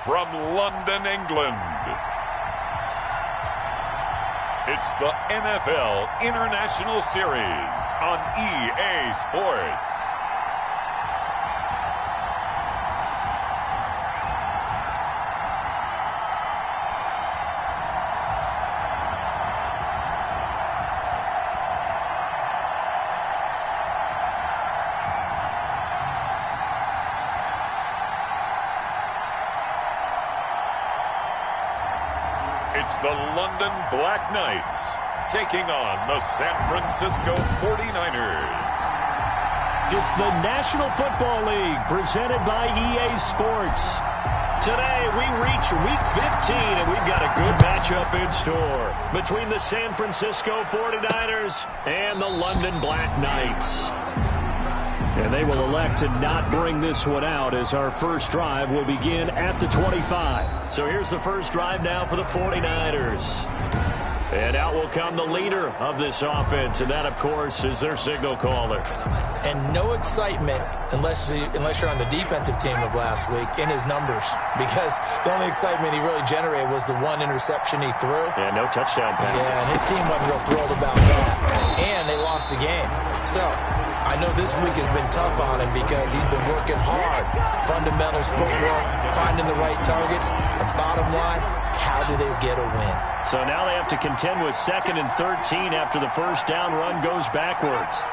from London, England. It's the NFL International Series on EA Sports. It's the London Black Knights taking on the San Francisco 49ers. It's the National Football League presented by EA Sports. Today we reach Week 15 and we've got a good matchup in store between the San Francisco 49ers and the London Black Knights. And they will elect to not bring this one out as our first drive will begin at the 25. So here's the first drive now for the 49ers. And out will come the leader of this offense, and that, of course, is their signal caller. And no excitement unless you're on the defensive team of last week in his numbers, because the only excitement he really generated was the one interception he threw. Yeah, no touchdown pass. Yeah, and his team wasn't real thrilled about that. And they lost the game. So I know this week has been tough on him because he's been working hard. Fundamentals, footwork, finding the right targets. And bottom line, how do they get a win? So now they have to contend with 2nd and 13 after the first down run goes backwards.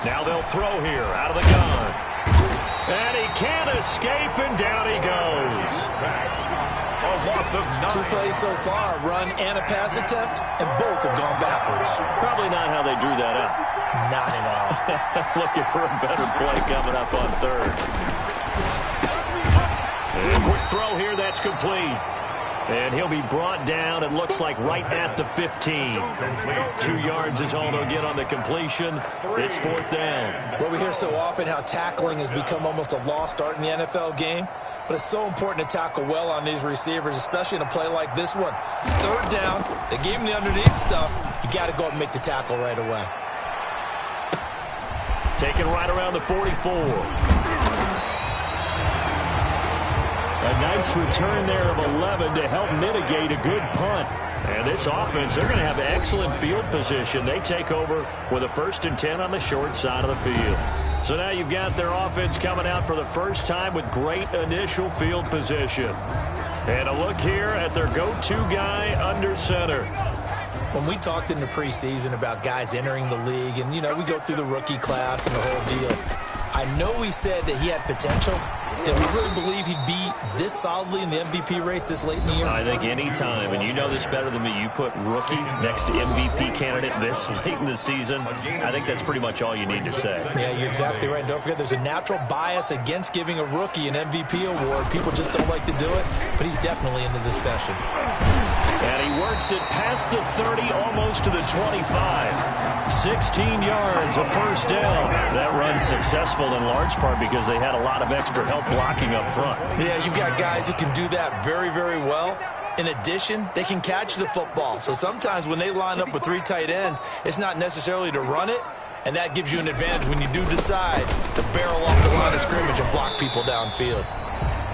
Now they'll throw here out of the gun. And he can't escape, and down he goes. Two plays so far, run and a pass attempt, and both have gone backwards. Probably not how they drew that up. Not at all. Looking for a better play coming up on third. And a quick throw here, that's complete. And he'll be brought down, it looks like, right at the 15. 2 yards is all they'll get on the completion. It's 4th down. Well, we hear so often how tackling has become almost a lost art in the NFL game. But it's so important to tackle well on these receivers, especially in a play like this one. 3rd down, they gave him the underneath stuff. You got to go up and make the tackle right away. Taken right around the 44. A nice return there of 11 to help mitigate a good punt. And this offense, they're going to have excellent field position. They take over with a 1st and 10 on the short side of the field. So now you've got their offense coming out for the first time with great initial field position. And a look here at their go-to guy under center. When we talked in the preseason about guys entering the league, and, you know, we go through the rookie class and the whole deal, I know we said that he had potential. Did we really believe he'd be this solidly in the MVP race this late in the year? I think any time, and you know this better than me, you put rookie next to MVP candidate this late in the season, I think that's pretty much all you need to say. Yeah, you're exactly right. And don't forget, there's a natural bias against giving a rookie an MVP award. People just don't like to do it, but he's definitely in the discussion. And he works it past the 30, almost to the 25. 16 yards, a 1st down. That run's successful in large part because they had a lot of extra help blocking up front. Yeah, you've got guys who can do that very, very well. In addition, they can catch the football. So sometimes when they line up with 3 tight ends, it's not necessarily to run it, and that gives you an advantage when you do decide to barrel off the line of scrimmage and block people downfield.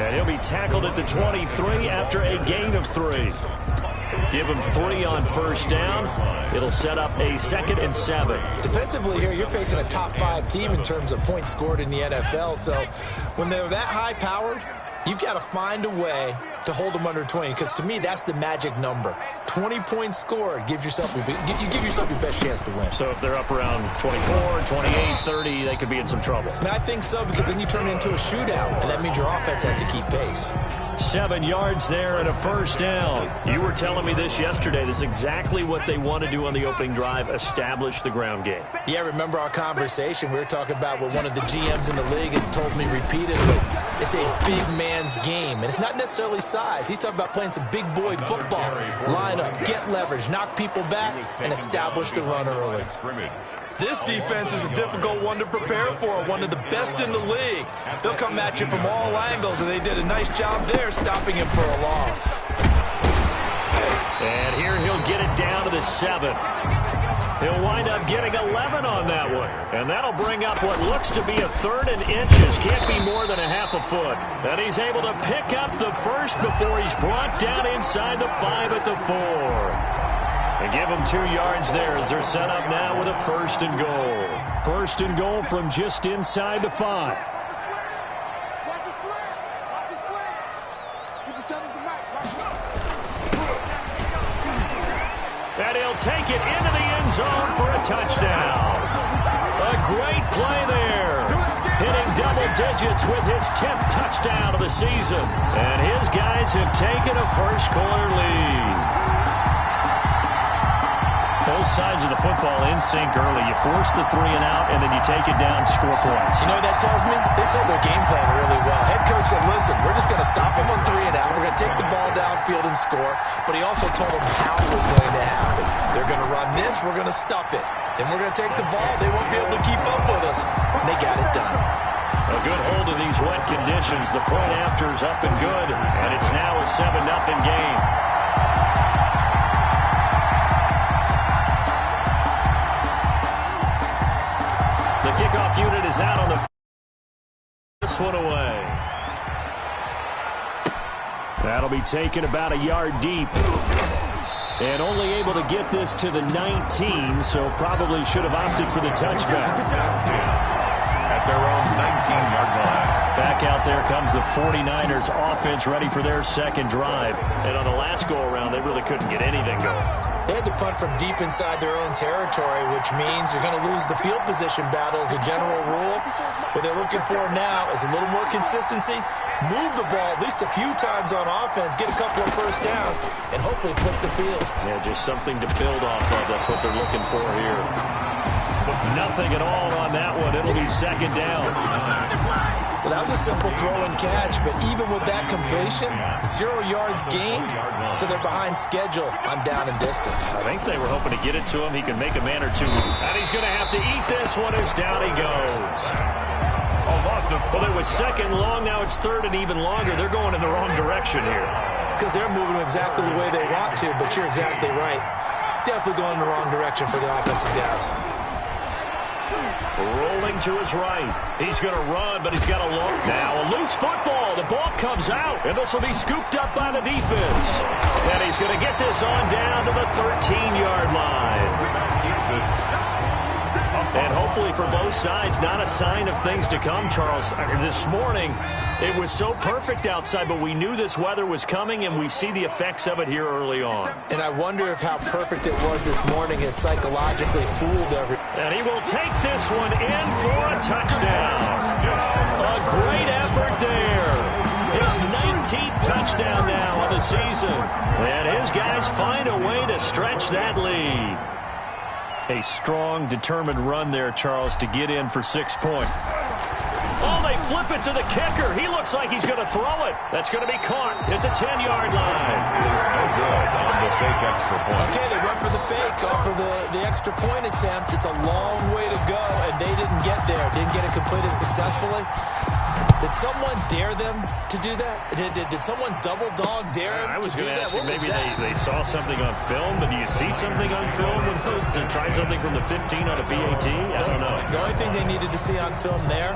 And he'll be tackled at the 23 after a gain of 3. Give him 3 on 1st down. It'll set up a 2nd and 7. Defensively here, you're facing a top 5 team in terms of points scored in the NFL. So when they're that high-powered, you've got to find a way to hold them under 20, because to me, that's the magic number. 20 points scored, you give yourself your best chance to win. So if they're up around 24, 28, 30, they could be in some trouble. And I think so, because then you turn it into a shootout, and that means your offense has to keep pace. 7 yards there and a 1st down. You were telling me this yesterday. This is exactly what they want to do on the opening drive, establish the ground game. Yeah, remember our conversation. We were talking about what one of the GMs in the league has told me repeatedly. It's a big man's game, and it's not necessarily size. He's talking about playing some big boy football. Line up, get leverage, knock people back, and establish the run early. This defense is a difficult one to prepare for, one of the best in the league. They'll come at you from all angles, and they did a nice job there stopping him for a loss. And here he'll get it down to the 7. He'll wind up getting 11 on that one. And that'll bring up what looks to be a 3rd and inches. Can't be more than a half a foot. And he's able to pick up the first before he's brought down inside the 5 at the 4. And give him 2 yards there as they're set up now with a 1st and goal. 1st and goal from just inside the 5. And he'll take it into the end zone for a touchdown. A great play there. Hitting double digits with his 10th touchdown of the season. And his guys have taken a first-quarter lead. Both sides of the football in sync early. You force the 3 and out, and then you take it down, score points. You know what that tells me? They saw their game plan really well. Head coach said, listen, we're just going to stop them on 3 and out. We're going to take the ball downfield and score. But he also told them how it was going to happen. They're going to run this. We're going to stuff it. Then we're going to take the ball. They won't be able to keep up with us. And they got it done. A good hold of these wet conditions. The point after is up and good. And it's now a 7-0 game. The kickoff unit is out on the this one away. That'll be taken about a yard deep. And only able to get this to the 19, so probably should have opted for the touchback. At their own 19-yard line. Back out there comes the 49ers offense ready for their second drive. And on the last go-around, they really couldn't get anything going. They had to punt from deep inside their own territory, which means you're going to lose the field position battle as a general rule. What they're looking for now is a little more consistency, move the ball at least a few times on offense, get a couple of first downs, and hopefully flip the field. Yeah, just something to build off of. That's what they're looking for here. Nothing at all on that one. It'll be second down. Well, that was a simple throw and catch, but even with that completion, 0 yards gained, so they're behind schedule on down and distance. I think they were hoping to get it to him. He can make a man or two. And he's going to have to eat this one as down he goes. Well, it was second long. Now it's third and even longer. They're going in the wrong direction here. Because they're moving exactly the way they want to, but you're exactly right. Definitely going in the wrong direction for the offensive guys. Rolling to his right. He's going to run, but he's got a long. Now a loose football. The ball comes out, and this will be scooped up by the defense. And he's going to get this on down to the 13-yard line. And hopefully for both sides, not a sign of things to come, Charles. This morning, it was so perfect outside, but we knew this weather was coming, and we see the effects of it here early on. And I wonder if how perfect it was this morning has psychologically fooled everyone. And he will take this one in for a touchdown. A great effort there. His 19th touchdown now of the season. And his guys find a way to stretch that lead. A strong, determined run there, Charles, to get in for 6 points. Oh, they flip it to the kicker. He looks like he's going to throw it. That's going to be caught at the 10-yard line. No good on the fake extra point. Okay, they went for the fake off of the extra point attempt. It's a long way to go, and they didn't get there. Didn't get it completed successfully. Did someone dare them to do that? Did someone double dog dare them I was to do going to that? ask you, maybe they saw something on film, but do you see something on film with those to try something from the 15 on a BAT? I don't know. The only thing they needed to see on film there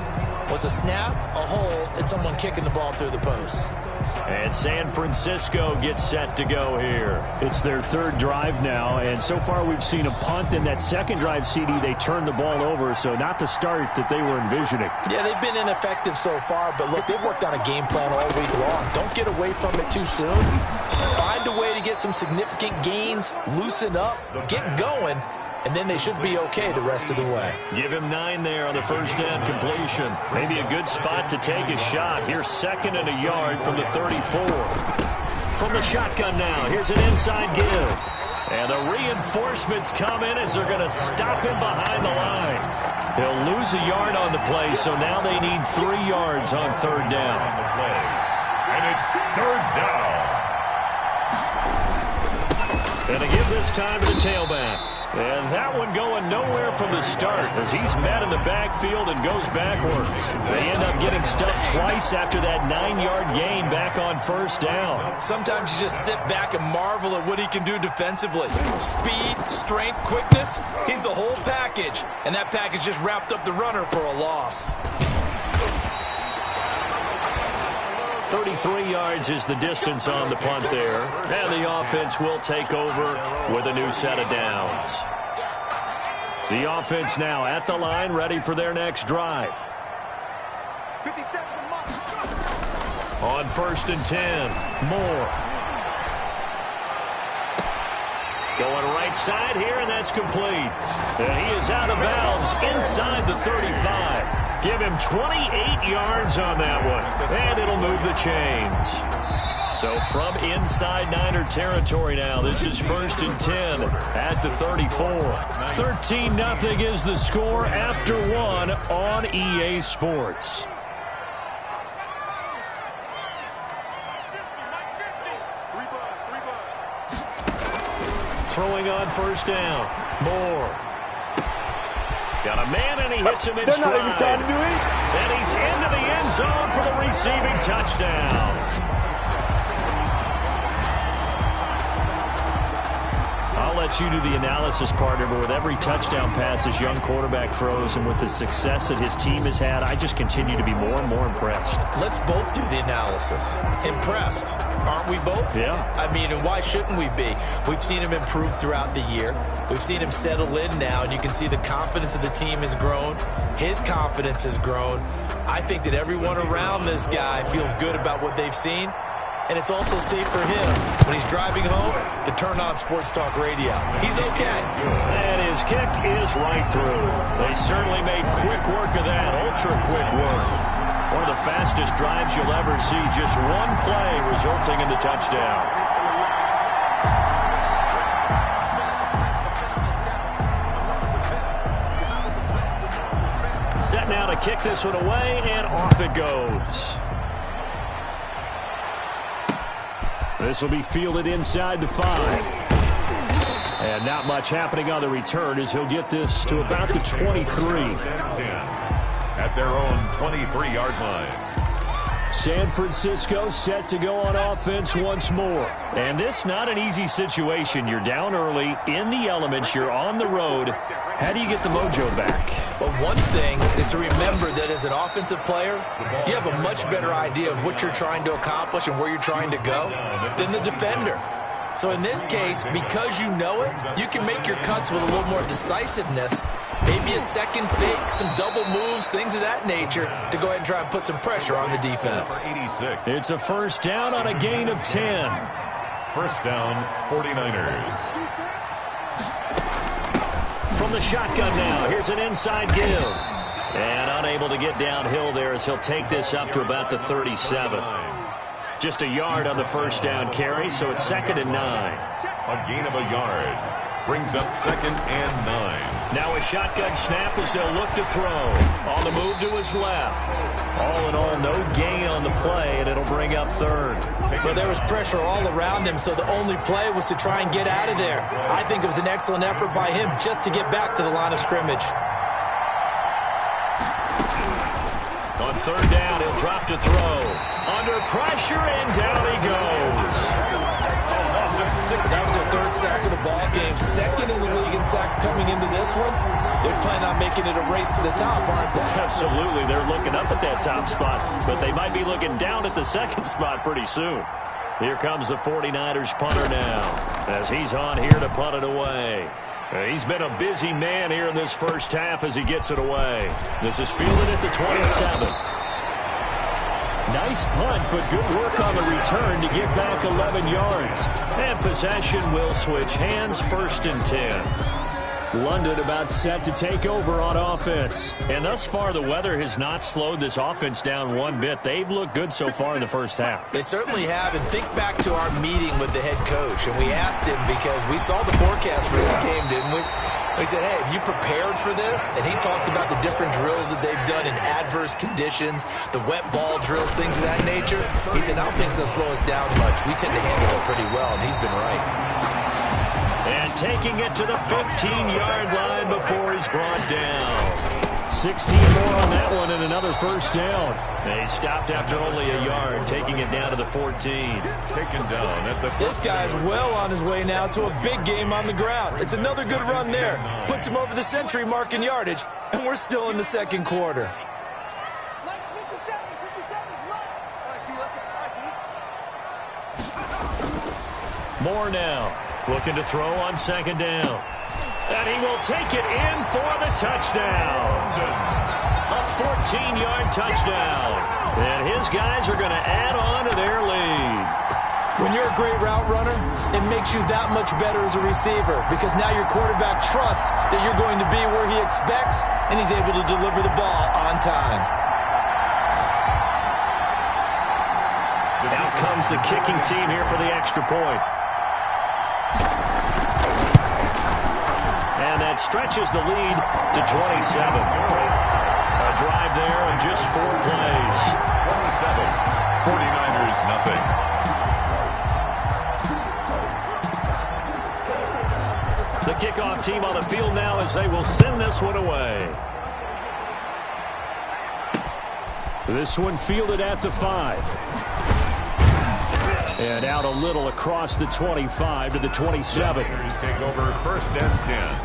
was a snap, a hole, and someone kicking the ball through the post. And San Francisco gets set to go here. It's their third drive now, and so far we've seen a punt. In that second drive, CD, they turned the ball over, so not the start that they were envisioning. Yeah, they've been ineffective so far, but look, they've worked on a game plan all week long. Don't get away from it too soon. Find a way to get some significant gains, loosen up, get going, and then they should be okay the rest of the way. Give him 9 there on the first down completion. Maybe a good spot to take a shot. Here's 2nd and a yard from the 34. From the shotgun now, here's an inside give. And the reinforcements come in as they're going to stop him behind the line. They'll lose a yard on the play, so now they need 3 yards on third down. And it's third down. And to give this time to the tailback. And that one going nowhere from the start as he's met in the backfield and goes backwards. They end up getting stuffed twice after that 9-yard gain back on first down. Sometimes you just sit back and marvel at what he can do defensively. Speed, strength, quickness, he's the whole package. And that package just wrapped up the runner for a loss. 33 yards is the distance on the punt there. And the offense will take over with a new set of downs. The offense now at the line, ready for their next drive. On 1st and 10, Moore. Going right side here, and that's complete. And he is out of bounds inside the 35. Give him 28 yards on that one, and it'll move the chains. So from inside Niner territory now, this is 1st and 10 at the 34. 13-0 is the score after one on EA Sports. Throwing on 1st down, Moore. Got a man, and he hits him in stride. And he's into the end zone for the receiving touchdown. I'll let you do the analysis, partner, but with every touchdown pass this young quarterback throws and with the success that his team has had, I just continue to be more and more impressed. Let's both do the analysis. Impressed, aren't we both? Yeah. I mean, and why shouldn't we be? We've seen him improve throughout the year. We've seen him settle in now, and you can see the confidence of the team has grown. His confidence has grown. I think that everyone around this guy feels good about what they've seen. And it's also safe for him when he's driving home to turn on Sports Talk Radio. He's okay. And his kick is right through. They certainly made quick work of that, ultra-quick work. One of the fastest drives you'll ever see, just one play resulting in the touchdown. Set now to kick this one away, and off it goes. This will be fielded inside the 5. And not much happening on the return as he'll get this to about the 23. At their own 23-yard line. San Francisco set to go on offense once more. And this not an easy situation. You're down early, in the elements, you're on the road. How do you get the mojo back? Well, one thing is to remember that as an offensive player, you have a much better idea of what you're trying to accomplish and where you're trying to go than the defender. So in this case, because you know it, you can make your cuts with a little more decisiveness, maybe a second fake, some double moves, things of that nature, to go ahead and try and put some pressure on the defense. It's a 1st down on a gain of 10. 1st down, 49ers. From the shotgun now, here's an inside give. And unable to get downhill there as he'll take this up to about the 37. Just a yard on the 1st down carry, so it's 2nd and 9. A gain of a yard. Brings up 2nd and 9. Now a shotgun snap as they'll look to throw. On the move to his left. All in all, no gain on the play, and it'll bring up 3rd. Well, there was pressure all around him, so the only play was to try and get out of there. I think it was an excellent effort by him just to get back to the line of scrimmage. On 3rd down, he'll drop to throw. Under pressure, and down he goes. That was their 3rd sack of the ball game. 2nd in the league in sacks coming into this one. They're planning on making it a race to the top, aren't they? Absolutely. They're looking up at that top spot, but they might be looking down at the 2nd spot pretty soon. Here comes the 49ers punter now as he's on here to punt it away. He's been a busy man here in this 1st half as he gets it away. This is fielded at the 27. Nice punt, but good work on the return to get back 11 yards. And possession will switch hands, 1st and 10. London about set to take over on offense. And thus far, the weather has not slowed this offense down one bit. They've looked good so far in the 1st half. They certainly have. And think back to our meeting with the head coach. And we asked him because we saw the forecast for this game, didn't we? We said, hey, have you prepared for this? And he talked about the different drills that they've done in adverse conditions, the wet ball drills, things of that nature. He said, I don't think it's going to slow us down much. We tend to handle it pretty well, and he's been right. And taking it to the 15-yard line before he's brought down. 16 more on that one and another first down. They stopped after only a yard, taking it down to the 14. Taken down at the... This guy's well on his way now to a big game on the ground. It's another good run there. Puts him over the century mark in yardage, and we're still in the second quarter. More now. Looking to throw on second down. And he will take it in for the touchdown. A 14-yard touchdown. And his guys are going to add on to their lead. When you're a great route runner, it makes you that much better as a receiver because now your quarterback trusts that you're going to be where he expects, and he's able to deliver the ball on time. Out comes the kicking team here for the extra point. And that stretches the lead to 27. A drive there in just 4 plays. 27. 49ers nothing. The kickoff team on the field now as they will send this one away. This one fielded at the 5. And out a little across the 25 to the 27. Take over first and 10.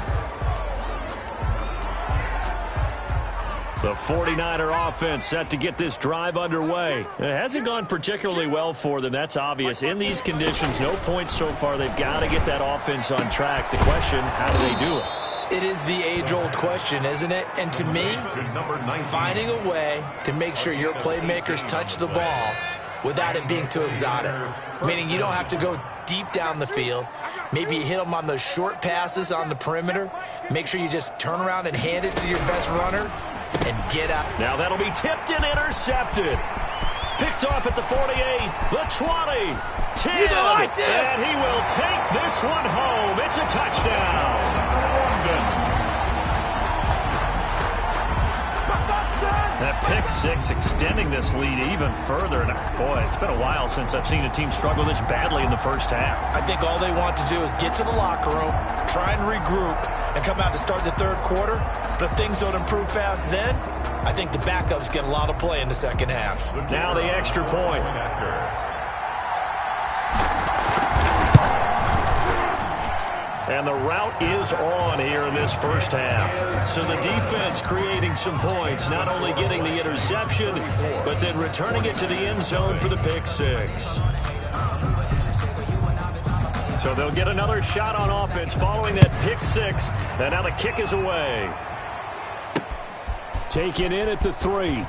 The 49er offense set to get this drive underway. It hasn't gone particularly well for them. That's obvious. In these conditions, no points so far. They've got to get that offense on track. The question, how do they do it? It is the age-old question, isn't it? And to me, finding a way to make sure your playmakers touch the ball without it being too exotic. Meaning you don't have to go deep down the field. Maybe you hit them on those short passes on the perimeter. Make sure you just turn around and hand it to your best runner and get out. Now that'll be tipped and intercepted. Picked off at the 48, the 20, 10, and he will take this one home. It's a touchdown. That pick six extending this lead even further. And boy, it's been a while since I've seen a team struggle this badly in the first half. I think all they want to do is get to the locker room, try and regroup, and come out to start the third quarter. But if things don't improve fast then, I think the backups get a lot of play in the second half. Now the extra point. And the route is on here in this first half. So the defense creating some points, not only getting the interception, but then returning it to the end zone for the pick six. So they'll get another shot on offense following that pick six. And now the kick is away. Taken in at the 3.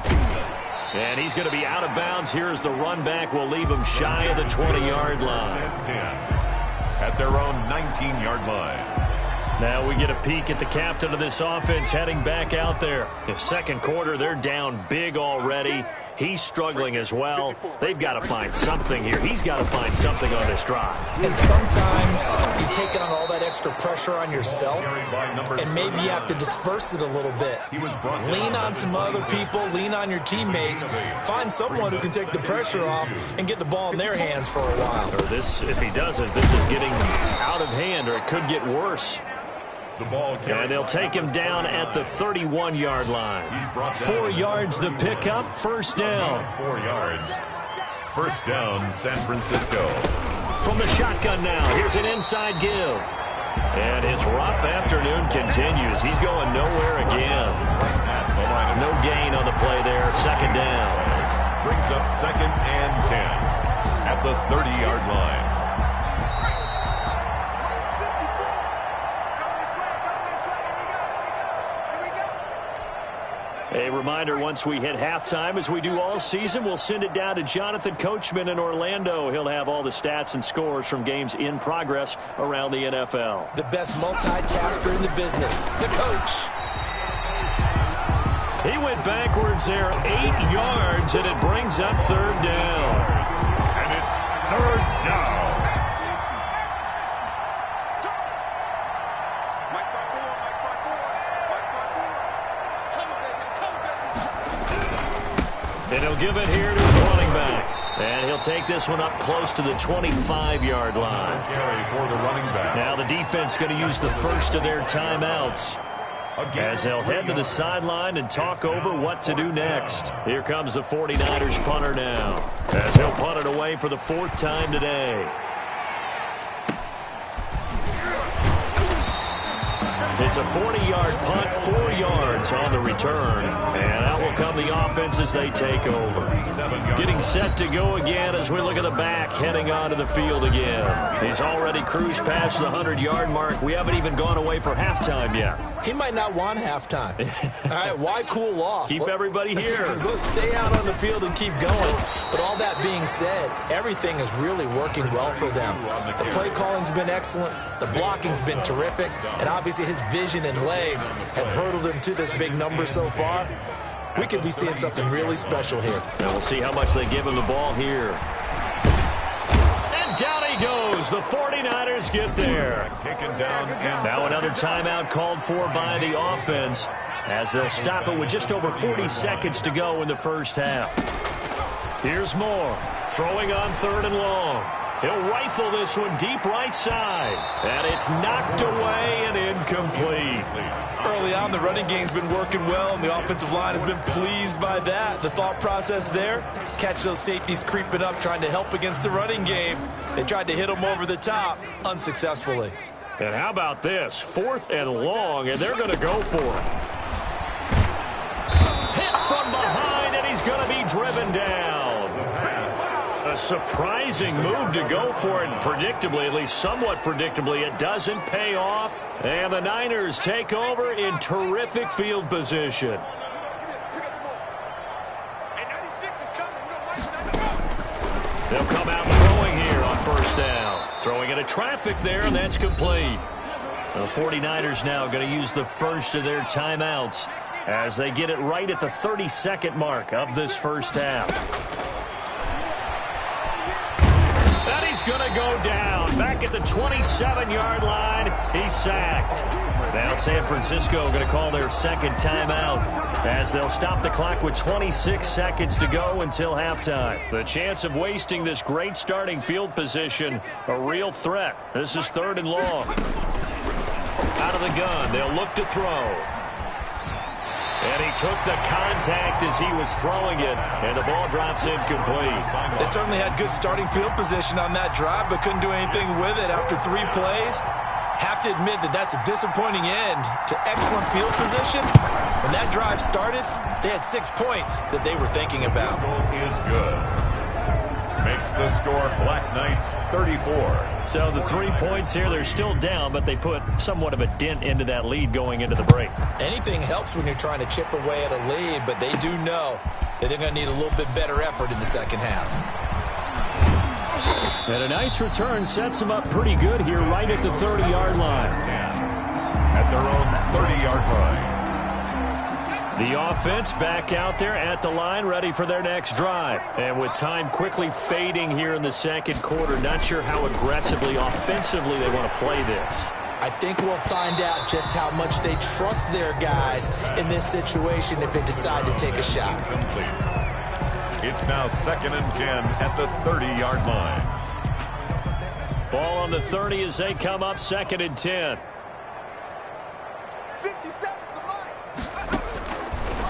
And he's going to be out of bounds. Here's the run back. Will leave him shy of the 20-yard line. At their own 19-yard line. Now we get a peek at the captain of this offense heading back out there. In second quarter, they're down big already. He's struggling as well. They've got to find something here. He's got to find something on this drive. And sometimes you take on all that extra pressure on yourself, and maybe you have to disperse it a little bit. Lean on some other people, lean on your teammates, find someone who can take the pressure off and get the ball in their hands for a while. Or this, if he doesn't, this is getting out of hand, or it could get worse. And they'll take him down at the 31-yard line. 4 yards the pickup, first down. 4 yards. First down, San Francisco. From the shotgun now, here's an inside give. And his rough afternoon continues. He's going nowhere again. No gain on the play there, second down. Brings up second and 10 at the 30-yard line. A reminder, once we hit halftime, as we do all season, we'll send it down to Jonathan Coachman in Orlando. He'll have all the stats and scores from games in progress around the NFL. The best multitasker in the business, the coach. He went backwards there 8 yards, and it brings up third down. And it's third down. And he'll give it here to his running back. And he'll take this one up close to the 25-yard line. Carry for the running back. Now the defense going to use the first of their timeouts as they'll head to the sideline and talk over what to do next. Here comes the 49ers punter now as he'll punt it away for the 4th time today. It's a 40-yard punt, 4 yards on the return. And out will come the offense as they take over. Getting set to go again as we look at the back, heading onto the field again. He's already cruised past the 100-yard mark. We haven't even gone away for halftime yet. He might not want halftime. All right, why cool off? Keep everybody here. Let's stay out on the field and keep going. But all that being said, everything is really working well for them. The play calling's been excellent. The blocking's been terrific. And obviously his vision and legs have hurdled him to this big number so far. We could be seeing something really special here. And we'll see how much they give him the ball here. And down he goes. The 49ers get there. Now another timeout called for by the offense as they'll stop it with just over 40 seconds to go in the first half. Here's Moore throwing on 3rd and long. He'll rifle this one deep right side. And it's knocked away and incomplete. Early on, the running game's been working well, and the offensive line has been pleased by that. The thought process there, catch those safeties creeping up, trying to help against the running game. They tried to hit them over the top, unsuccessfully. And how about this? 4th and long, and they're going to go for it. Hit from behind, and he's going to be driven down. A surprising move to go for it, and predictably, at least somewhat predictably, it doesn't pay off. And the Niners take over in terrific field position. They'll come out throwing here on 1st down. Throwing into traffic there, and that's complete. The 49ers now going to use the first of their timeouts as they get it right at the 32nd mark of this first half. He's going to go down. Back at the 27-yard line, he's sacked. Now San Francisco going to call their 2nd timeout as they'll stop the clock with 26 seconds to go until halftime. The chance of wasting this great starting field position, a real threat. This is 3rd and long. Out of the gun, they'll look to throw. And he took the contact as he was throwing it, and the ball drops incomplete. They certainly had good starting field position on that drive, but couldn't do anything with it after 3 plays. Have to admit that that's a disappointing end to excellent field position. When that drive started, they had 6 points that they were thinking about. Is good. Makes the score Black Knights 34. So the 3 points here, they're still down, but they put somewhat of a dent into that lead going into the break. Anything helps when you're trying to chip away at a lead, but they do know that they're going to need a little bit better effort in the second half. And a nice return sets them up pretty good here right at the 30-yard line. At their own 30-yard line. The offense back out there at the line, ready for their next drive. And with time quickly fading here in the second quarter, not sure how aggressively, offensively they want to play this. I think we'll find out just how much they trust their guys in this situation if they decide to take a shot. It's now 2nd and 10 at the 30-yard line. Ball on the 30 as they come up 2nd and 10.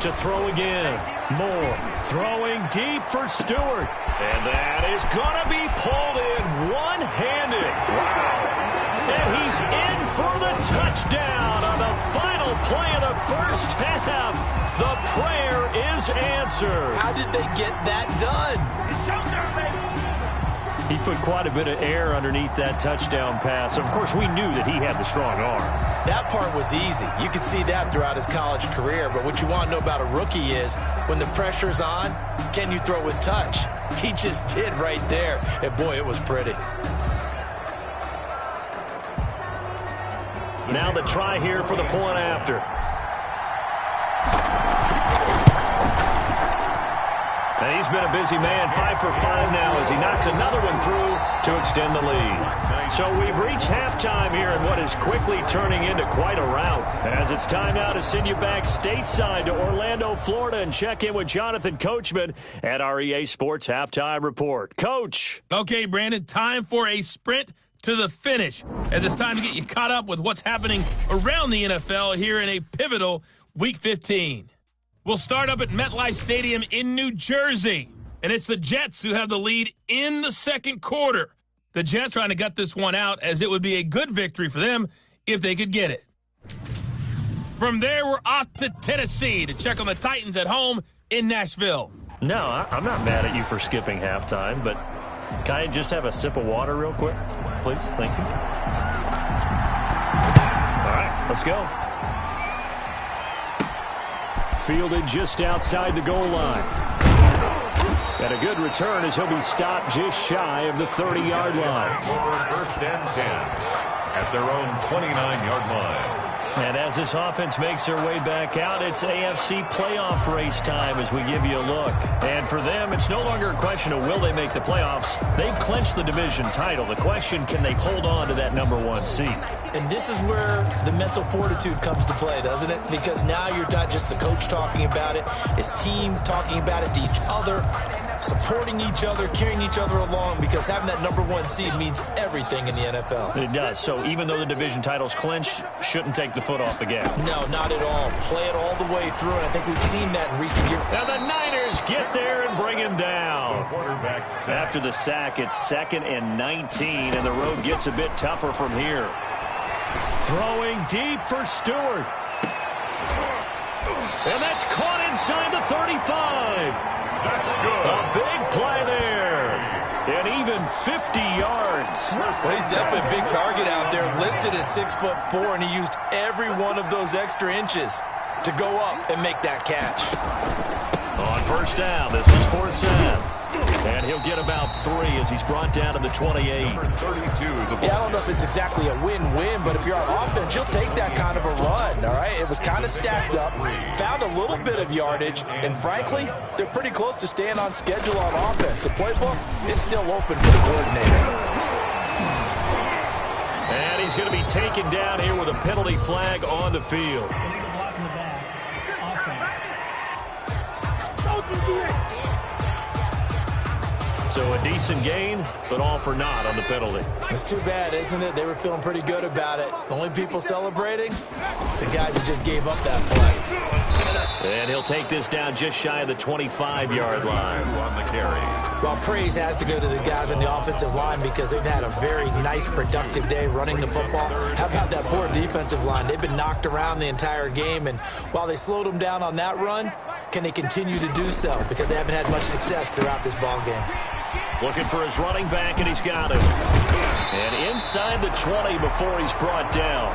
To throw again. Moore throwing deep for Stewart. And that is going to be pulled in one-handed. Wow. And he's in for the touchdown on the final play of the first half. The prayer is answered. How did they get that done? He put quite a bit of air underneath that touchdown pass. Of course, we knew that he had the strong arm. That part was easy. You could see that throughout his college career. But what you want to know about a rookie is when the pressure's on, can you throw with touch? He just did right there. And, boy, it was pretty. Now the try here for the point after. And he's been a busy man, 5 for 5 now as he knocks another one through to extend the lead. So we've reached halftime here in what is quickly turning into quite a rout. As it's time now to send you back stateside to Orlando, Florida, and check in with Jonathan Coachman at our EA Sports Halftime Report. Coach. Okay, Brandon, time for a sprint to the finish, as it's time to get you caught up with what's happening around the NFL here in a pivotal Week 15. We'll start up at MetLife Stadium in New Jersey, and it's the Jets who have the lead in the second quarter. The Jets trying to gut this one out, as it would be a good victory for them if they could get it. From there, we're off to Tennessee to check on the Titans at home in Nashville. No, I'm not mad at you for skipping halftime, but can I just have a sip of water real quick, please? Thank you. All right, let's go. Fielded just outside the goal line. And a good return as he'll be stopped just shy of the 30-yard line. For 1st and 10 at their own 29-yard line. And as this offense makes their way back out, it's AFC playoff race time as we give you a look. And for them, it's no longer a question of will they make the playoffs. They've clinched the division title. The question, can they hold on to that #1 seed? And this is where the mental fortitude comes to play, doesn't it? Because now you're not just the coach talking about it, it's team talking about it to each other, supporting each other, carrying each other along, because having that #1 seed means everything in the NFL. It does. So even though the division title's clinched, shouldn't take the foot off the gas. No, not at all. Play it all the way through, and I think we've seen that in recent years. And the Niners get there and bring him down. After the sack, it's 2nd and 19, and the road gets a bit tougher from here. Throwing deep for Stewart. And that's caught inside the 35. That's good. A big play there. And even 50 yards. Well, he's definitely a big target out there, listed as 6'4", and he used every one of those extra inches to go up and make that catch. On 1st down, this is for Sam. And he'll get about 3 as he's brought down to the 28. Yeah, I don't know if it's exactly a win-win, but if you're on offense, you'll take that kind of a run, all right? It was kind of stacked up, found a little bit of yardage, and frankly, they're pretty close to staying on schedule on offense. The playbook is still open for the coordinator. And he's going to be taken down here with a penalty flag on the field. So a decent gain, but all for naught on the penalty. It's too bad, isn't it? They were feeling pretty good about it. The only people celebrating, the guys who just gave up that play. And he'll take this down just shy of the 25-yard line. On the carry. Well, praise has to go to the guys on the offensive line because they've had a very nice, productive day running the football. How about that poor defensive line? They've been knocked around the entire game, and while they slowed them down on that run, can they continue to do so? Because they haven't had much success throughout this ball game. Looking for his running back, and he's got him. And inside the 20 before he's brought down.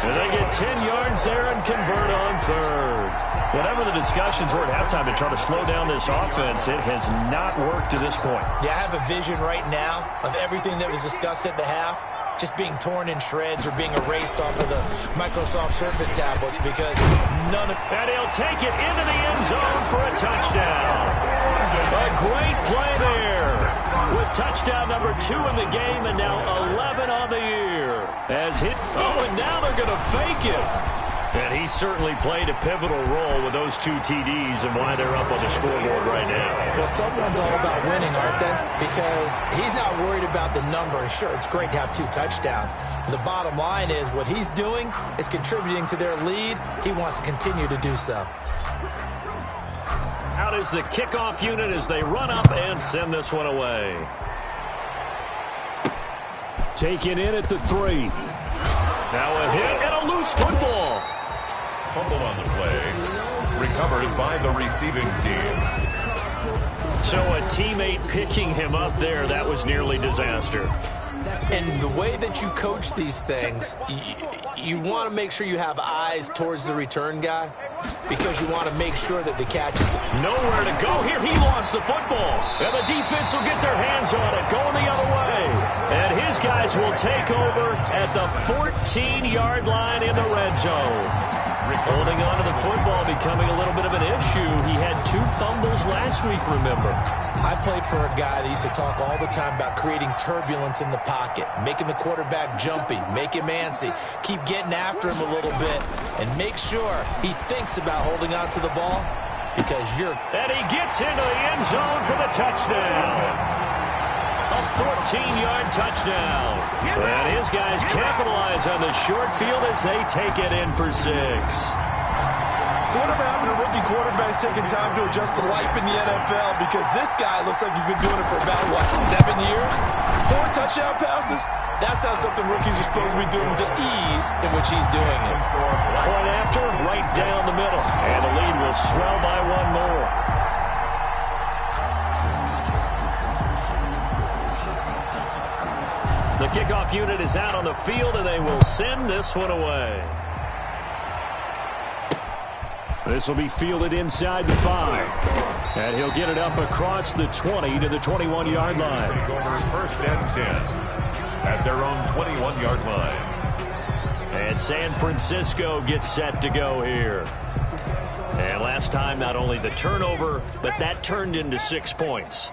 And they get 10 yards there and convert on 3rd. Whatever the discussions were at halftime to try to slow down this offense, it has not worked to this point. Yeah, I have a vision right now of everything that was discussed at the half just being torn in shreds or being erased off of the Microsoft Surface tablets because none of... And he'll take it into the end zone for a touchdown. A great play there with touchdown number 2 in the game and now 11 on the year. As hit. Oh, and now they're going to fake it. And he certainly played a pivotal role with those 2 TDs and why they're up on the scoreboard right now. Well, someone's all about winning, aren't they? Because he's not worried about the number. Sure, it's great to have 2 touchdowns. But the bottom line is what he's doing is contributing to their lead. He wants to continue to do so. Out is the kickoff unit as they run up and send this one away. Taken in at the 3. Now a hit and a loose football. Fumble on the play. Recovered by the receiving team. So a teammate picking him up there, that was nearly disaster. And the way that you coach these things, you want to make sure you have eyes towards the return guy because you want to make sure that the catch is... Nowhere to go here. He lost the football. And the defense will get their hands on it, going the other way. And his guys will take over at the 14-yard line in the red zone. Holding on to the football becoming a little bit of an issue. He had 2 fumbles last week, remember. I played for a guy that used to talk all the time about creating turbulence in the pocket, making the quarterback jumpy, make him antsy, keep getting after him a little bit, and make sure he thinks about holding on to the ball because you're... And he gets into the end zone for the touchdown. A 14-yard touchdown. And his guys capitalize on the short field as they take it in for 6. So whatever happened to rookie quarterbacks taking time to adjust to life in the NFL? Because this guy looks like he's been doing it for about, what, 7 years? 4 touchdown passes? That's not something rookies are supposed to be doing with the ease in which he's doing it. Point after, right down the middle. And the lead will swell by 1 more. The kickoff unit is out on the field, and they will send this one away. This will be fielded inside the 5. And he'll get it up across the 20 to the 21-yard line. First and 10 at their own 21-yard line. And San Francisco gets set to go here. And last time, not only the turnover, but that turned into 6 points.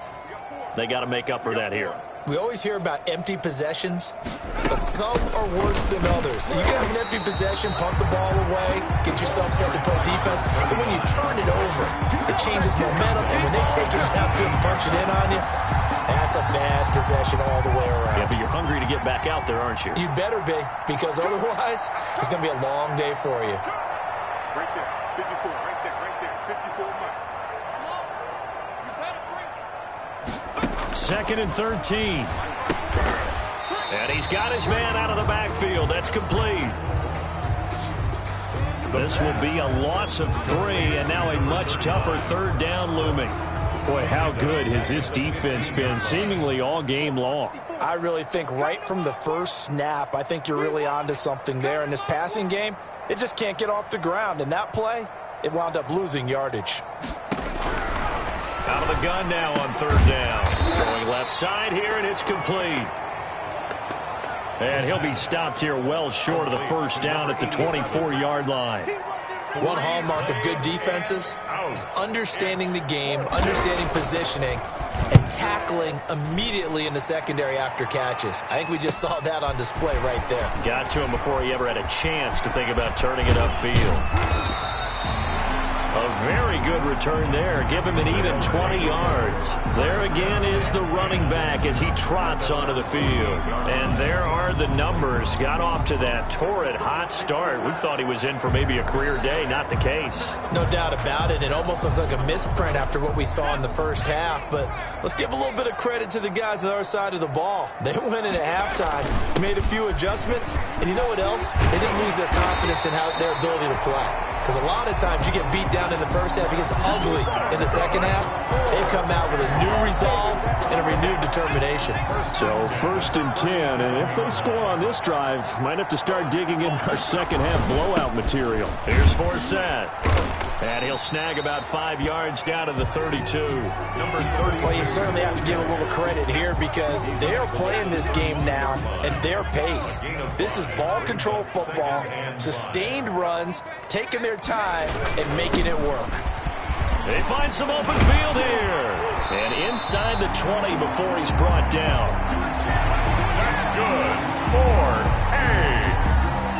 They got to make up for that here. We always hear about empty possessions, but some are worse than others. You can have an empty possession, pump the ball away, get yourself set to play defense, but when you turn it over, it changes momentum, and when they take it downfield and punch it in on you, that's a bad possession all the way around. Yeah, but you're hungry to get back out there, aren't you? You better be, because otherwise, it's going to be a long day for you. Right there, 54, right there, 54 mark. Second and 13. And he's got his man out of the backfield. That's complete. This will be a loss of 3, and now a much tougher 3rd down looming. Boy, how good has this defense been seemingly all game long? I really think right from the first snap, I think you're really onto something there. In this passing game, it just can't get off the ground. And that play, it wound up losing yardage. Out of the gun now on 3rd down. Throwing left side here, and it's complete. And he'll be stopped here well short of the 1st down at the 24-yard line. One hallmark of good defenses is understanding the game, understanding positioning, and tackling immediately in the secondary after catches. I think we just saw that on display right there. Got to him before he ever had a chance to think about turning it upfield. A very good return there. Give him an even 20 yards. There again is the running back as he trots onto the field. And there are the numbers. Got off to that torrid hot start. We thought he was in for maybe a career day. Not the case. No doubt about it. It almost looks like a misprint after what we saw in the first half. But let's give a little bit of credit to the guys on our side of the ball. They went in at halftime, made a few adjustments, and you know what else? They didn't lose their confidence in their ability to play. Because a lot of times you get beat down in the first half, it gets ugly in the second half. They've come out with a new resolve and a renewed determination. So 1st and 10, and if they score on this drive, might have to start digging in our second half blowout material. Here's Forsett. And he'll snag about 5 yards down to the 32. Number 30. Well, you certainly have to give a little credit here because they're playing this game now at their pace. This is ball control football, sustained runs, taking their time and making it work. They find some open field here. And inside the 20 before he's brought down. That's good. Ford, hey.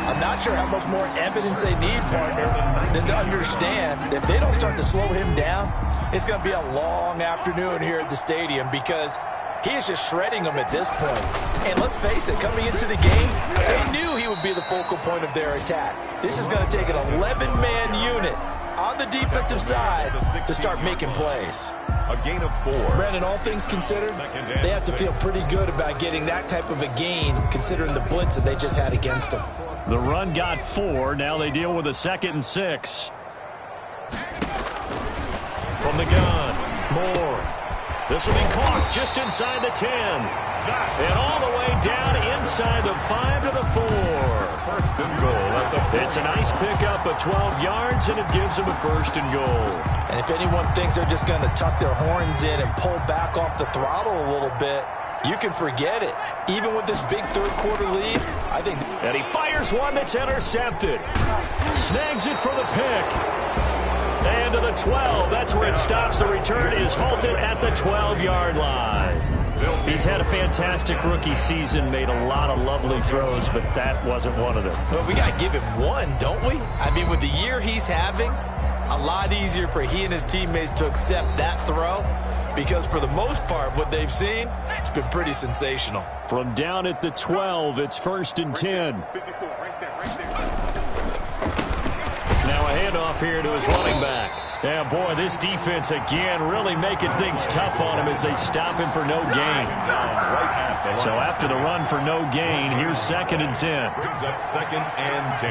I'm not sure how much more evidence they need, partner, than to understand that if they don't start to slow him down, it's going to be a long afternoon here at the stadium because he is just shredding them at this point. And let's face it, coming into the game, they knew he would be the focal point of their attack. This is going to take an 11-man unit on the defensive side to start making plays. A gain of 4. Brandon, all things considered, they have to feel pretty good about getting that type of a gain considering the blitz that they just had against them. The run got 4. Now they deal with a 2nd and 6. From the gun, Moore. This will be caught just inside the 10. And all the way down inside the 5 to the 4. First and goal at the 4. It's a nice pickup of 12 yards, and it gives them a 1st and goal. And if anyone thinks they're just going to tuck their horns in and pull back off the throttle a little bit, you can forget it. even with this big third-quarter lead, I think... And he fires one that's intercepted. Snags it for the pick. And to the 12. That's where it stops. The return is halted at the 12-yard line. He's had a fantastic rookie season, made a lot of lovely throws, but that wasn't one of them. Well, we got to give him one, don't we? I mean, with the year he's having, a lot easier for he and his teammates to accept that throw, because for the most part, what they've seen, it's been pretty sensational. From down at the 12, it's 1st and 10. Now a handoff here to his running back. Yeah, boy, this defense again really making things tough on him as they stop him for no gain. So after the run for no gain, here's 2nd and 10. Brings up 2nd and 10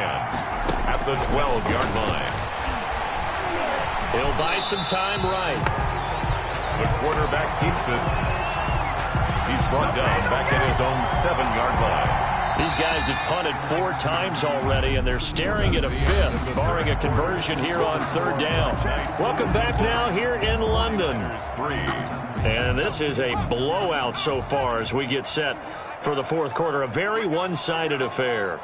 at the 12-yard line. He'll buy some time right. The quarterback keeps it. He's brought down back at his own 7-yard line. These guys have punted 4 times already, and they're staring at a 5th, barring a conversion here on 3rd down. Welcome back now here in London. And this is a blowout so far as we get set for the 4th quarter. A very one-sided affair.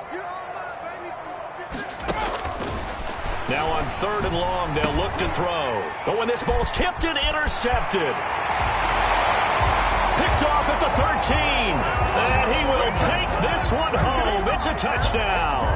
Now on 3rd and long, they'll look to throw. Oh, and this ball's tipped and intercepted. Picked off at the 13. And he will take this one home. It's a touchdown.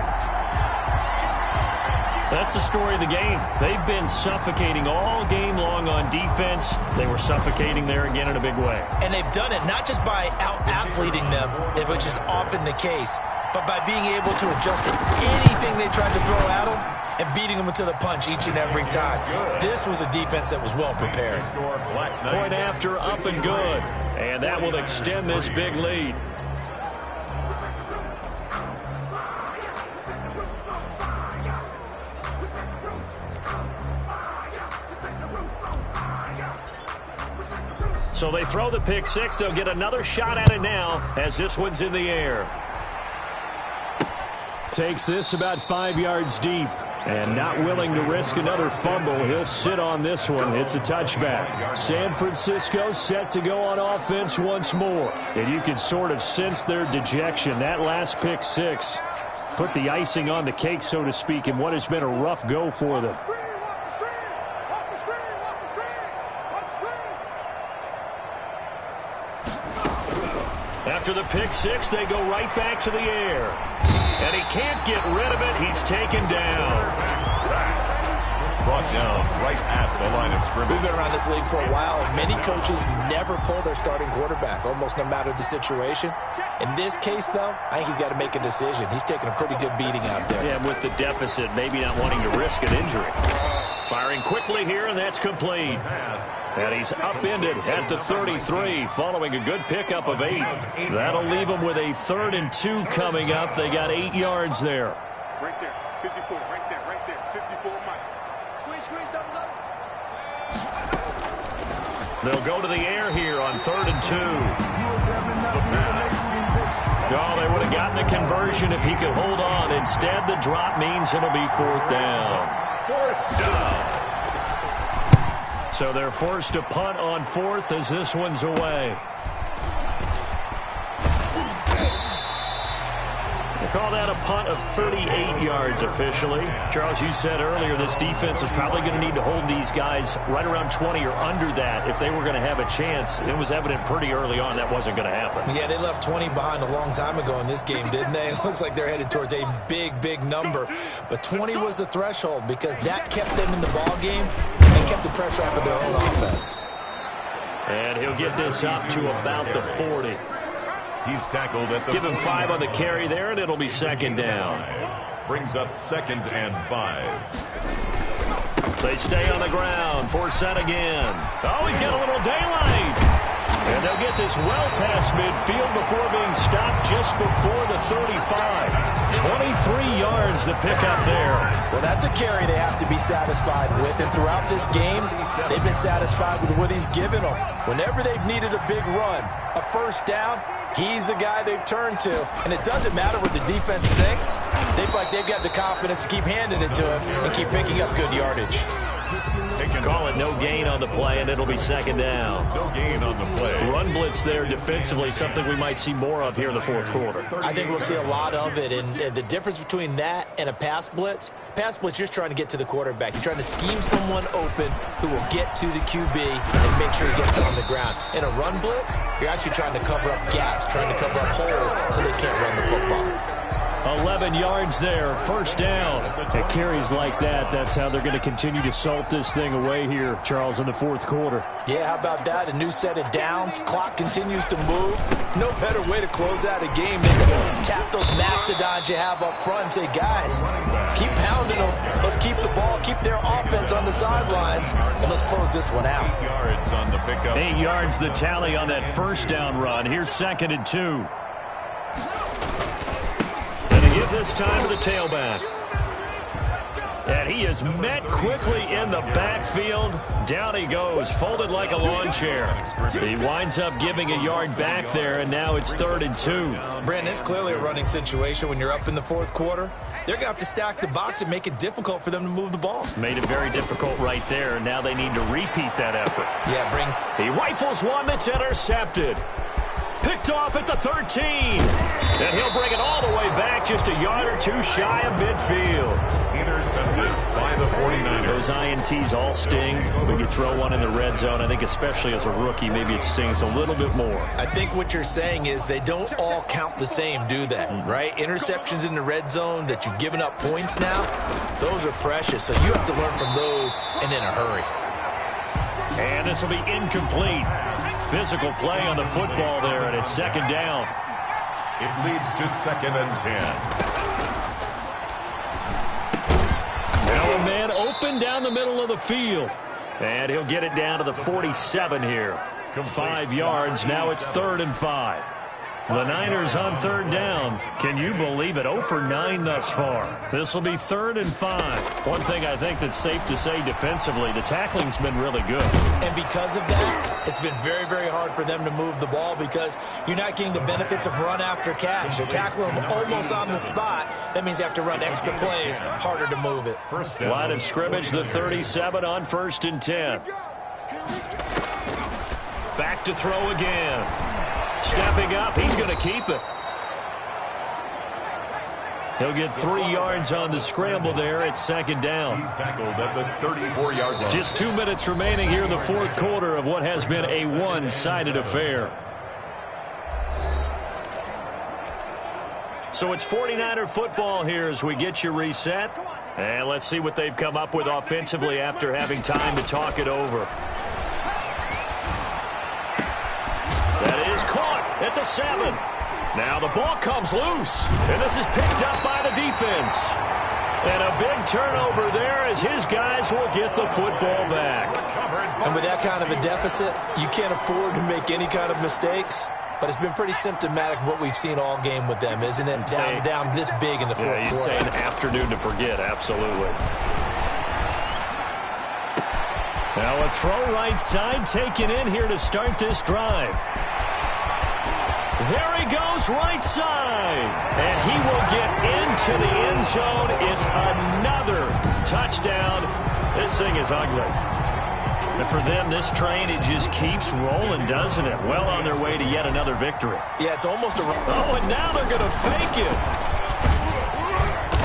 That's the story of the game. They've been suffocating all game long on defense. They were suffocating there again in a big way. And they've done it not just by out-athleting them, which is often the case, but by being able to adjust to anything they tried to throw at them and beating them into the punch each and every time. This was a defense that was well prepared. Point after, up and good. And that will extend this big lead. So they throw the pick 6. They'll get another shot at it now as this one's in the air. Takes this about 5 yards deep. And not willing to risk another fumble. He'll sit on this one. It's a touchback. San Francisco set to go on offense once more. And you can sort of sense their dejection. That last pick 6 put the icing on the cake, so to speak, in what has been a rough go for them. After the pick 6, they go right back to the air. And he can't get rid of it. He's taken down. Brought down right at the line of scrimmage. We've been around this league for a while, and many coaches never pull their starting quarterback, almost no matter the situation. In this case, though, I think he's got to make a decision. He's taking a pretty good beating out there. Yeah, with the deficit, maybe not wanting to risk an injury. Firing quickly here, and that's complete. And he's upended at the 33, following a good pickup of 8. That'll leave him with a 3rd and 2 coming up. They got 8 yards there. Right there, 54, right there, 54, Mike. Squeeze, double. They'll go to the air here on 3rd and 2. Oh, they would have gotten a conversion if he could hold on. Instead, the drop means it'll be 4th down. So they're forced to punt on 4th as this one's away. They call that a punt of 38 yards officially. Charles, you said earlier this defense is probably going to need to hold these guys right around 20 or under that if they were going to have a chance. It was evident pretty early on that wasn't going to happen. Yeah, they left 20 behind a long time ago in this game, didn't they? It looks like they're headed towards a big number. But 20 was the threshold because that kept them in the ball game and kept the pressure off of their own offense. And he'll get this up to about the 40. He's tackled at the... Give him 5 on the carry there, and it'll be 2nd down. Brings up 2nd and 5. They stay on the ground. 4 set again. Oh, he's got a little daylight. And they'll get this well past midfield before being stopped just before the 35. 23 yards the pickup there. Well, that's a carry they have to be satisfied with. And throughout this game, they've been satisfied with what he's given them. Whenever they've needed a big run, a 1st down, he's the guy they've turned to. And it doesn't matter what the defense thinks. They feel like they've got the confidence to keep handing it to him and keep picking up good yardage. Call it no gain on the play, and it'll be second down. No gain on the play. Run blitz there defensively, something we might see more of here in the fourth quarter. I think we'll see a lot of it, and the difference between that and a pass blitz, you're just trying to get to the quarterback. You're trying to scheme someone open who will get to the QB and make sure he gets on the ground. In a run blitz, you're actually trying to cover up gaps, trying to cover up holes so they can't run the football. 11 yards there, first down. At carries like that, that's how they're going to continue to salt this thing away here, Charles, in the fourth quarter. Yeah, how about that? A new set of downs. Clock continues to move. No better way to close out a game than to tap those mastodons you have up front and say, guys, keep pounding them. Let's keep the ball, keep their offense on the sidelines, and let's close this one out. 8 yards on the pickup. 8 yards the tally on that first down run. Here's 2nd and 2. Give this time to the tailback. And he is met quickly in the backfield. Down he goes, folded like a lawn chair. He winds up giving a yard back there, and now it's 3rd and 2. Brandon, it's clearly a running situation when you're up in the fourth quarter. They're going to have to stack the box and make it difficult for them to move the ball. Made it very difficult right there, and now they need to repeat that effort. Yeah, brings. He rifles one that's intercepted. Picked off at the 13. And he'll bring it all the way back just a yard or two shy of midfield. Intercepted by the 49ers. Those INTs all sting when you throw one in the red zone. I think especially as a rookie, maybe it stings a little bit more. I think what you're saying is they don't all count the same, do they? Right? Interceptions in the red zone that you've given up points now, those are precious. So you have to learn from those and in a hurry. And this will be incomplete. Physical play on the football there, and it's 2nd down. It leads to 2nd and 10. Now a man open down the middle of the field. And he'll get it down to the 47 here. 5 yards. Now it's 3rd and 5. The Niners on 3rd down. Can you believe it? 0 for 9 thus far. This will be 3rd and 5. One thing I think that's safe to say defensively, the tackling's been really good. And because of that, it's been very, very hard for them to move the ball because you're not getting the benefits of run after catch. They're tackling them almost on the spot. That means they have to run extra plays, harder to move it. Line of scrimmage, the 37 on 1st and 10. Back to throw again. Stepping up, he's going to keep it. He'll get 3 yards on the scramble there. It's 2nd down. He's tackled at the 34-yard line. Just 2 minutes remaining here in the fourth quarter of what has been a one-sided affair. So it's 49er football here as we get you reset. And let's see what they've come up with offensively after having time to talk it over. That is caught at the 7. Now the ball comes loose, and this is picked up by the defense. And a big turnover there as his guys will get the football back. And with that kind of a deficit, you can't afford to make any kind of mistakes. But it's been pretty symptomatic of what we've seen all game with them, isn't it? Down this big in the fourth quarter. You'd say an afternoon to forget, absolutely. Now a throw right side taken in here to start this drive. There he goes right side. And he will get into the end zone. It's another touchdown. This thing is ugly. But for them, this train, it just keeps rolling, doesn't it? Well on their way to yet another victory. Yeah, it's almost a... Oh, and now they're going to fake it.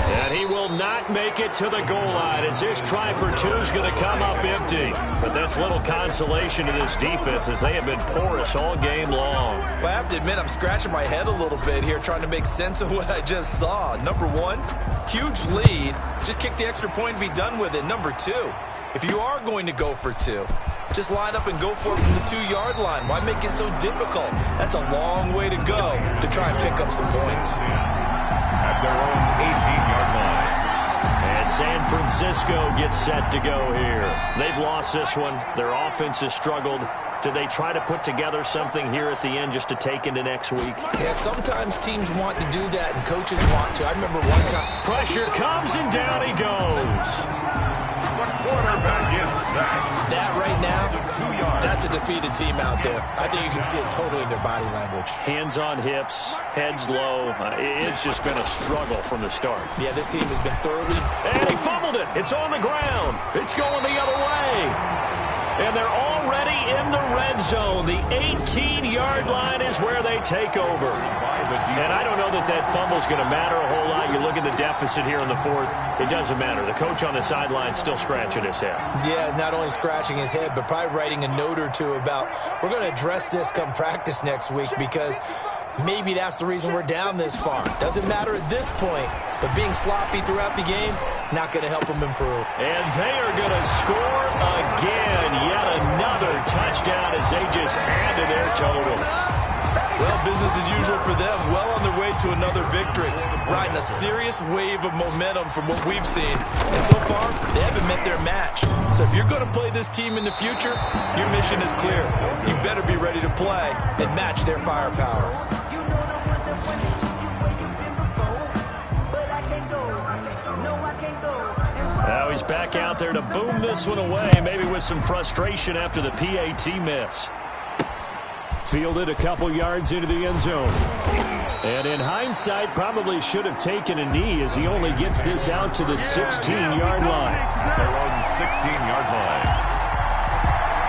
And he will not make it to the goal line as this try for two is going to come up empty. But that's little consolation to this defense as they have been porous all game long. Well, I have to admit, I'm scratching my head a little bit here trying to make sense of what I just saw. Number one, huge lead. Just kick the extra point and be done with it. Number two, if you are going to go for two, just line up and go for it from the 2-yard line. Why make it so difficult? That's a long way to go to try and pick up some points. At their own 18-yard line. And San Francisco gets set to go here. They've lost this one. Their offense has struggled. Do they try to put together something here at the end just to take into next week? Yeah, sometimes teams want to do that and coaches want to. I remember one time. Pressure comes and down he goes. The quarterback is sack. That right now, 2 yards. that's a defeated team out there. I think you can see it totally in their body language. Hands on hips, heads low. It's just been a struggle from the start. Yeah, this team has been thoroughly... And he fumbled it. It's on the ground. It's going the other way. And they're already in the red zone. The 18-yard line is where they take over. And I don't know that that fumble's going to matter a whole lot. You look at the deficit here in the fourth. It doesn't matter. The coach on the sideline still scratching his head. Yeah, not only scratching his head, but probably writing a note or two about, we're going to address this come practice next week, because maybe that's the reason we're down this far. Doesn't matter at this point, but being sloppy throughout the game, not going to help them improve. And they are going to score again. Yet another touchdown as they just add to their totals. Well, business as usual for them. Well on their way to another victory. Riding a serious wave of momentum from what we've seen. And so far, they haven't met their match. So if you're going to play this team in the future, your mission is clear. You better be ready to play and match their firepower. Now he's back out there to boom this one away, maybe with some frustration after the PAT miss. Fielded a couple yards into the end zone. And in hindsight, probably should have taken a knee as he only gets this out to the 16-yard line. They're on the 16-yard line.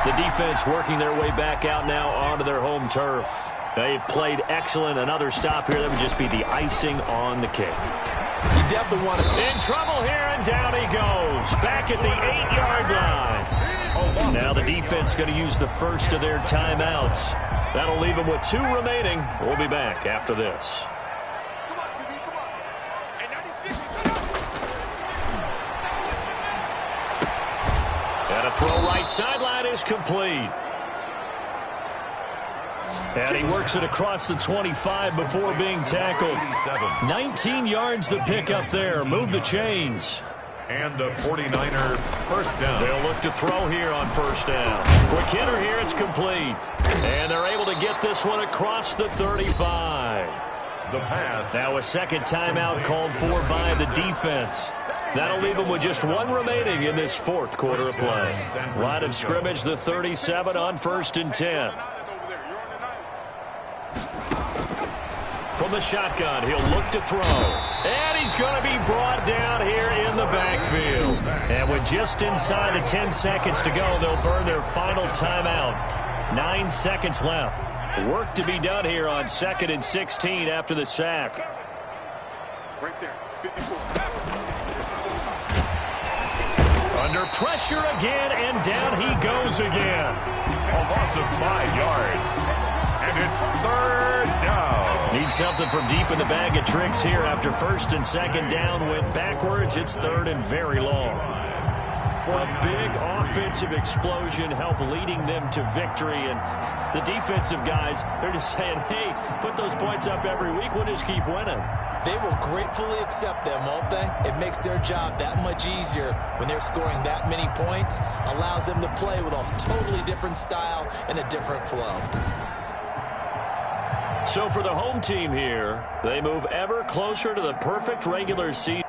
The defense working their way back out now onto their home turf. They've played excellent. Another stop here, that would just be the icing on the cake. You definitely want to... In trouble here, and down he goes. Back at the 8-yard line. Now the defense going to use the first of their timeouts. That'll leave them with 2 remaining. We'll be back after this. Come on, QB, come on. And 96. And a throw right sideline is complete. And he works it across the 25 before being tackled. 19 yards the pick up there. Move the chains. And a 49er first down. They'll look to throw here on first down. Quick hitter here, it's complete. And they're able to get this one across the 35. The pass. Now a second timeout called for by the defense. That'll leave them with just 1 remaining in this fourth quarter of play. Line of scrimmage, the 37 on 1st and 10. From the shotgun, he'll look to throw. And he's going to be brought down here in the backfield. And with just inside of 10 seconds to go, they'll burn their final timeout. 9 seconds left. Work to be done here on 2nd and 16 after the sack. Right there, 54. Under pressure again, and down he goes again. A loss of 5 yards. And it's 3rd down. Need something from deep in the bag of tricks here after 1st and 2nd down. Went backwards. It's 3rd and very long. A big offensive explosion helped leading them to victory. And the defensive guys, they're just saying, hey, put those points up every week. We'll just keep winning. They will gratefully accept them, won't they? It makes their job that much easier when they're scoring that many points. Allows them to play with a totally different style and a different flow. So for the home team here, they move ever closer to the perfect regular season.